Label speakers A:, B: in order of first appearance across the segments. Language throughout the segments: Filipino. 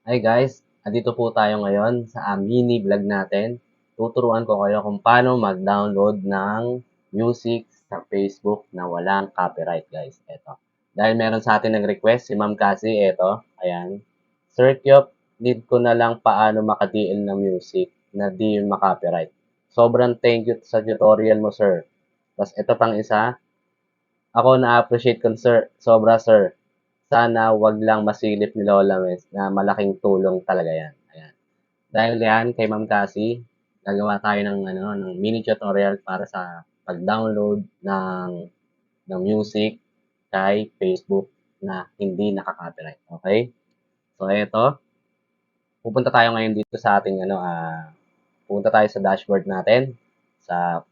A: Hi guys, andito po tayo ngayon sa mini vlog natin. Tuturuan ko kayo kung paano mag-download ng music sa Facebook na walang copyright guys. Eto. Dahil meron sa atin nag-request si Ma'am Cassie, eto. Ayan. Sir Kyop, need ko na lang paano maka-DL ng music na di ma-copyright. Sobrang thank you sa tutorial mo sir. Tapos ito pang isa, ako na-appreciate ko sir, sobra sir. Sana wag lang masilip ni Lola Mes na malaking tulong talaga yan. Ayan. Dahil yan kay Ma'am Cassie, gagawa tayo ng mini tutorial para sa pag-download ng music kay Facebook na hindi nakaka-copyright. Okay? So ito, pupunta tayo ngayon dito sa ating pupunta tayo sa dashboard natin sa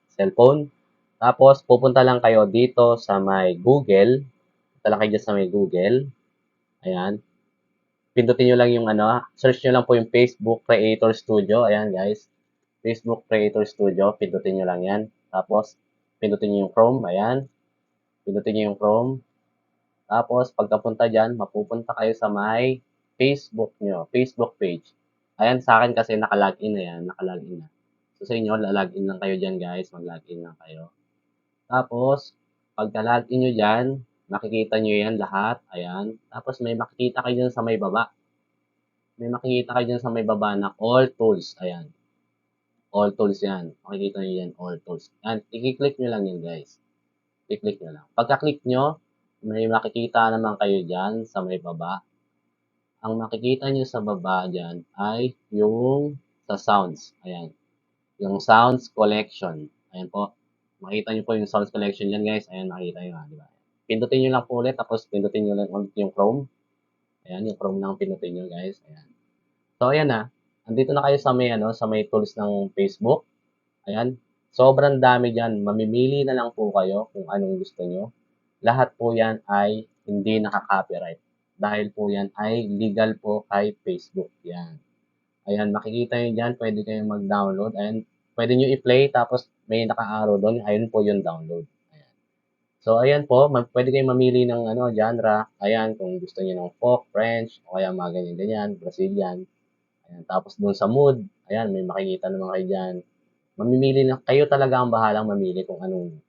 A: cellphone. Tapos pupunta lang kayo dito sa may Google. Punta lang kayo dyan sa may Google. Ayan. Pindutin nyo lang yung search nyo lang po yung Facebook Creator Studio. Ayan guys. Facebook Creator Studio. Pindutin nyo lang yan. Tapos, pindutin nyo yung Chrome. Ayan. Pindutin nyo yung Chrome. Tapos, pagkapunta dyan, mapupunta kayo sa may Facebook nyo. Facebook page. Ayan, sa akin kasi nakalagin na yan. Nakalagin na. So, sa inyo, lalagin lang kayo dyan guys. Mag-login lang kayo. Tapos, pagka-login nyo dyan, makikita nyo yan lahat. Ayan. Tapos, may makikita kayo dyan sa may baba. May makikita kayo dyan sa may baba na all tools. Ayan. All tools yan. Makikita nyo yan, all tools. Ayan. I-click nyo lang yan, guys. I-click nyo lang. Pagka-click nyo, may makikita naman kayo dyan sa may baba. Ang makikita nyo sa baba dyan ay yung sa sounds. Ayan. Yung sounds collection. Ayan po. Makita nyo po yung sounds collection dyan, guys. Ayan, makita nyo. Di ba? Pindutin nyo lang po ulit. Tapos, pindutin nyo lang ulit yung Chrome. Ayan, yung Chrome lang pindutin nyo, guys. Ayan. So, ayan na. Andito na kayo sa may tools ng Facebook. Ayan. Sobrang dami dyan. Mamimili na lang po kayo kung anong gusto nyo. Lahat po yan ay hindi nakaka-copyright. Dahil po yan ay legal po kay Facebook. Yan. Ayan, makikita nyo dyan. Pwede kayong mag-download. Ayan. Pwede nyo i-play. Tapos may naka-arrow doon. Ayun po yung download. Ayan. So, ayan po. Pwede kayong mamili ng genre. Ayan, kung gusto nyo ng folk, French, o kaya mga ganyan-ganyan, Brazilian. Ayan, tapos dun sa mood, ayan, may makikita naman kayo dyan. Mamimili na, kayo talaga ang bahalang mamili kung anong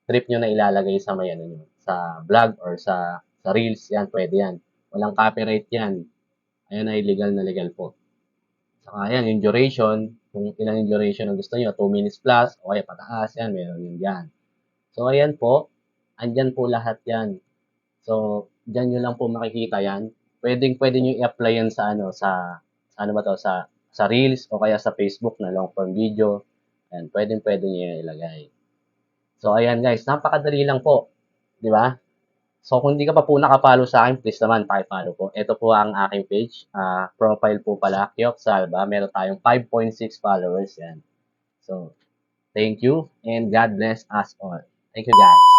A: trip nyo na ilalagay sa may nyo, sa vlog or sa reels, yan, pwede yan. Walang copyright yan. Ayan ay legal na legal po. Saka ayan, yung duration, kung ilang yung duration na gusto nyo, 2 minutes plus, o kaya pataas, yan, meron yun dyan. So, ayan po, andyan po lahat yan. So, dyan nyo lang po makikita yan. Pwede nyo i-apply yan sa ano ba to, sa Reels o kaya sa Facebook na long form video. Ayan, pwede nyo yan ilagay. So, ayan guys, napakadali lang po. Di ba? So, kung hindi ka pa po nakapollow sa akin, please naman, pakipollow po. Ito po ang aking page. Profile po pala, Kyok Salva. Meron tayong 5.6 followers yan. So, thank you and God bless us all. Thank you guys.